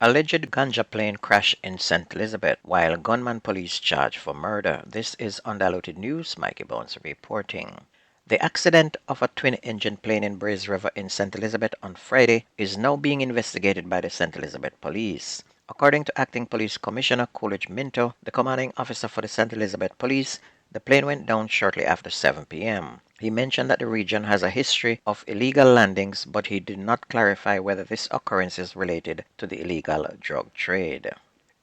Alleged ganja plane crash in St. Elizabeth while gunman police charge for murder. This is Undiluted News. Mikey Bones reporting. The accident of a twin-engine plane in Braze River in St. Elizabeth on Friday is now being investigated by the St. Elizabeth Police. According to Acting Police Commissioner Coolidge Minto, the commanding officer for the St. Elizabeth Police, the plane went down shortly after 7 p.m. He mentioned that the region has a history of illegal landings, but he did not clarify whether this occurrence is related to the illegal drug trade.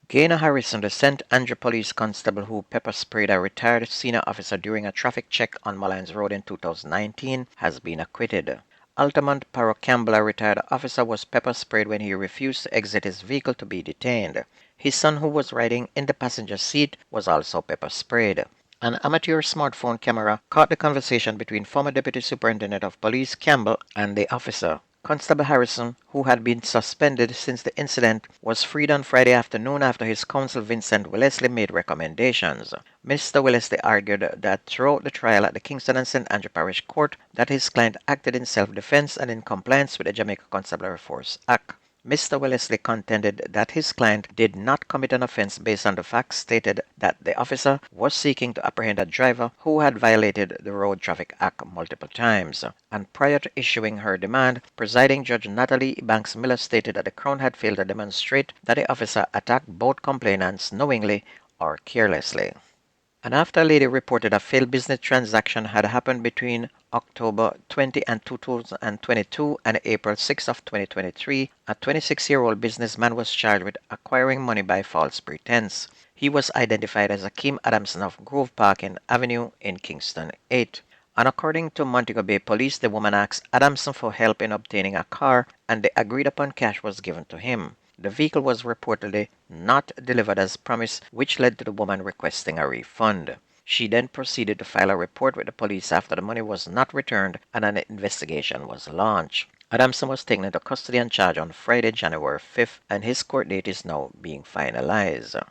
Gaynor Harrison, the St. Andrew police constable who pepper sprayed a retired senior officer during a traffic check on Mullines Road in 2019, has been acquitted. Altamont Paro Campbell, a retired officer, was pepper sprayed when he refused to exit his vehicle to be detained. His son, who was riding in the passenger seat, was also pepper sprayed. An amateur smartphone camera caught the conversation between former Deputy Superintendent of Police Campbell and the officer. Constable Harrison, who had been suspended since the incident, was freed on Friday afternoon after his counsel Vincent Wellesley made recommendations. Mr. Wellesley argued that throughout the trial at the Kingston and St. Andrew Parish Court that his client acted in self-defense and in compliance with the Jamaica Constabulary Force Act. Mr. Wellesley contended that his client did not commit an offense based on the facts stated that the officer was seeking to apprehend a driver who had violated the Road Traffic Act multiple times. And prior to issuing her demand, presiding Judge Natalie Banks Miller stated that the Crown had failed to demonstrate that the officer attacked both complainants knowingly or carelessly. And after a lady reported a failed business transaction had happened between October 20 and 2022 and April 6 of 2023, a 26-year-old businessman was charged with acquiring money by false pretense. He was identified as Akeem Adamson of Grove Park Avenue in Kingston 8. And according to Montego Bay Police, the woman asked Adamson for help in obtaining a car, and the agreed upon cash was given to him. The vehicle was reportedly not delivered as promised, which led to the woman requesting a refund. She then proceeded to file a report with the police after the money was not returned and an investigation was launched. Adamson was taken into custody and charged on Friday, January 5th, and his court date is now being finalized.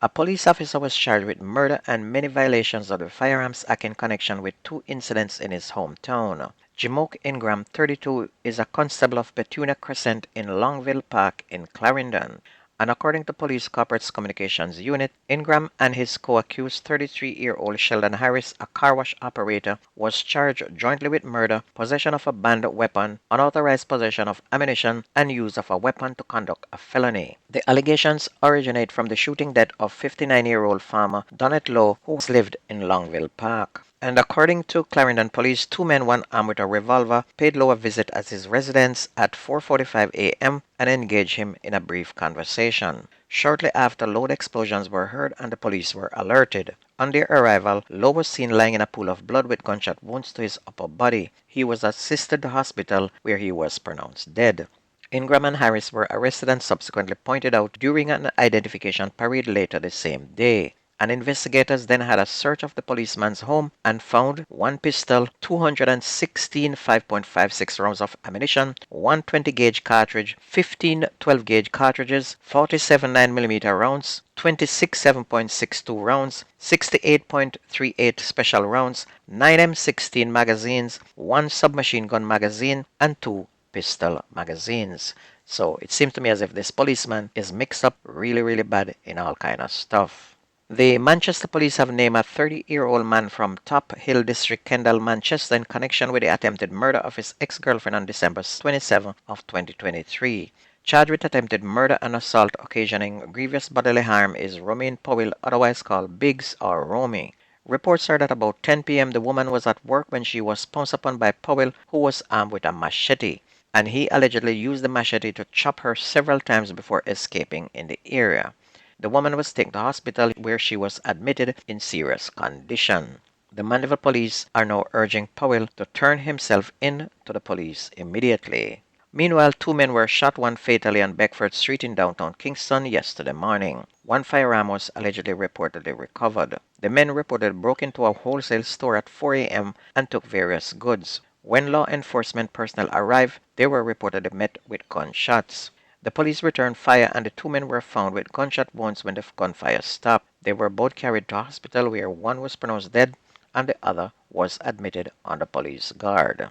A police officer was charged with murder and many violations of the Firearms Act in connection with two incidents in his hometown. Jamoke Ingram, 32, is a constable of Petunia Crescent in Longville Park in Clarendon. And according to Police Corporate's Communications Unit, Ingram and his co-accused 33-year-old Sheldon Harris, a car wash operator, was charged jointly with murder, possession of a banned weapon, unauthorized possession of ammunition, and use of a weapon to conduct a felony. The allegations originate from the shooting death of 59-year-old farmer Donnet Lowe, who lived in Longville Park. And according to Clarendon Police, two men, one armed with a revolver, paid Lowe a visit at his residence at 4:45 a.m. and engaged him in a brief conversation. Shortly after, loud explosions were heard and the police were alerted. On their arrival, Lowe was seen lying in a pool of blood with gunshot wounds to his upper body. He was assisted to hospital where he was pronounced dead. Ingram and Harris were arrested and subsequently pointed out during an identification parade later the same day. And investigators then had a search of the policeman's home and found one pistol, 216 5.56 rounds of ammunition, one 20-gauge cartridge, 15 12-gauge cartridges, 47 9mm rounds, 26 7.62 rounds, 68.38 special rounds, 9 M16 magazines, one submachine gun magazine, and two pistol magazines. So it seems to me as if this policeman is mixed up really bad in all kind of stuff. The Manchester police have named a 30-year-old man from Top Hill District, Kendall, Manchester, in connection with the attempted murder of his ex-girlfriend on December 27 of 2023. Charged with attempted murder and assault occasioning grievous bodily harm is Romaine Powell, otherwise called Biggs or Romy. Reports are that about 10 p.m. the woman was at work when she was pounced upon by Powell, who was armed with a machete, and he allegedly used the machete to chop her several times before escaping in the area. The woman was taken to hospital where she was admitted in serious condition. The Mandeville police are now urging Powell to turn himself in to the police immediately. Meanwhile, two men were shot, one fatally on Beckford Street in downtown Kingston yesterday morning. One firearm was allegedly reportedly recovered. The men reportedly broke into a wholesale store at 4 a.m. and took various goods. When law enforcement personnel arrived, they were reportedly met with gunshots. The police returned fire and the two men were found with gunshot wounds when the gunfire stopped. They were both carried to hospital where one was pronounced dead and the other was admitted on the police guard.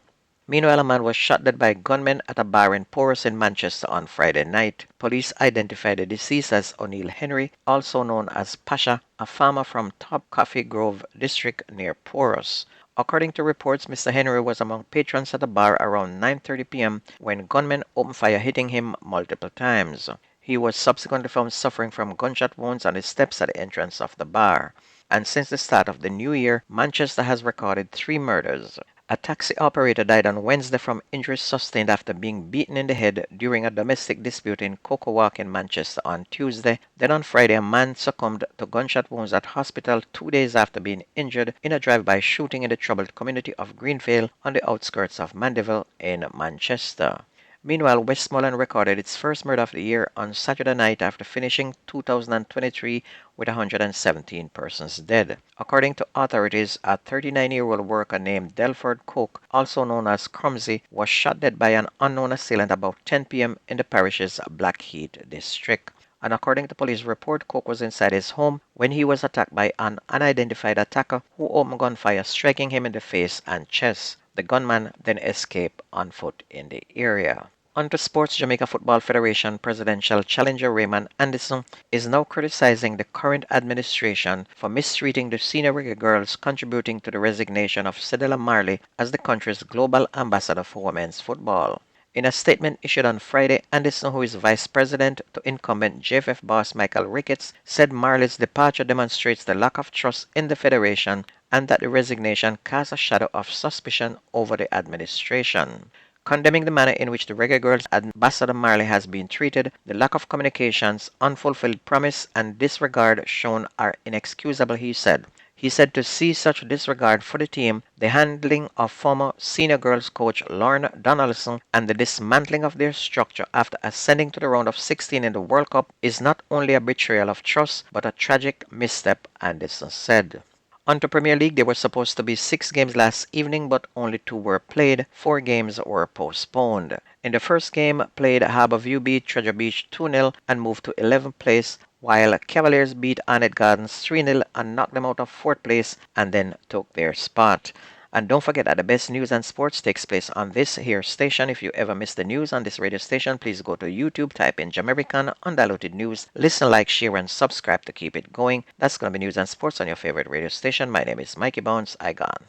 Meanwhile, a man was shot dead by gunmen at a bar in Porus in Manchester on Friday night. Police identified the deceased as O'Neill Henry, also known as Pasha, a farmer from Top Coffee Grove district near Porus. According to reports, Mr. Henry was among patrons at the bar around 9:30 p.m. when gunmen opened fire, hitting him multiple times. He was subsequently found suffering from gunshot wounds on the steps at the entrance of the bar. And since the start of the new year, Manchester has recorded 3 murders. A taxi operator died on Wednesday from injuries sustained after being beaten in the head during a domestic dispute in Cocoa Walk in Manchester on Tuesday. Then on Friday, a man succumbed to gunshot wounds at hospital 2 days after being injured in a drive-by shooting in the troubled community of Greenvale on the outskirts of Mandeville in Manchester. Meanwhile, Westmoreland recorded its first murder of the year on Saturday night after finishing 2023 with 117 persons dead. According to authorities, a 39-year-old worker named Delford Cook, also known as Crumsey, was shot dead by an unknown assailant about 10 p.m. in the parish's Blackheath district. And according to police report, Cook was inside his home when he was attacked by an unidentified attacker who opened gunfire, striking him in the face and chest. The gunman then escaped on foot in the area. On to sports. Jamaica Football Federation presidential challenger Raymond Anderson is now criticizing the current administration for mistreating the senior reggae girls, contributing to the resignation of Cedella Marley as the country's global ambassador for women's football. In a statement issued on Friday, Anderson, who is vice president to incumbent JFF boss Michael Ricketts, said Marley's departure demonstrates the lack of trust in the federation and that the resignation casts a shadow of suspicion over the administration. Condemning the manner in which the Reggae Girls Ambassador Marley has been treated, the lack of communications, unfulfilled promise, and disregard shown are inexcusable, he said. He said to see such disregard for the team, the handling of former senior girls coach Lauren Donaldson, and the dismantling of their structure after ascending to the round of 16 in the World Cup is not only a betrayal of trust, but a tragic misstep, Anderson said. On to Premier League, there were supposed to be 6 games last evening, but only 2 were played. 4 games were postponed. In the first game, played Harbourview beat Treasure Beach 2-0 and moved to 11th place, while Cavaliers beat Arnett Gardens 3-0 and knocked them out of 4th place and then took their spot. And don't forget that the best news and sports takes place on this here station. If you ever miss the news on this radio station, please go to YouTube, type in Jamaican Undiluted News, listen, like, share, and subscribe to keep it going. That's going to be news and sports on your favorite radio station. My name is Mikey Bounce. I gone.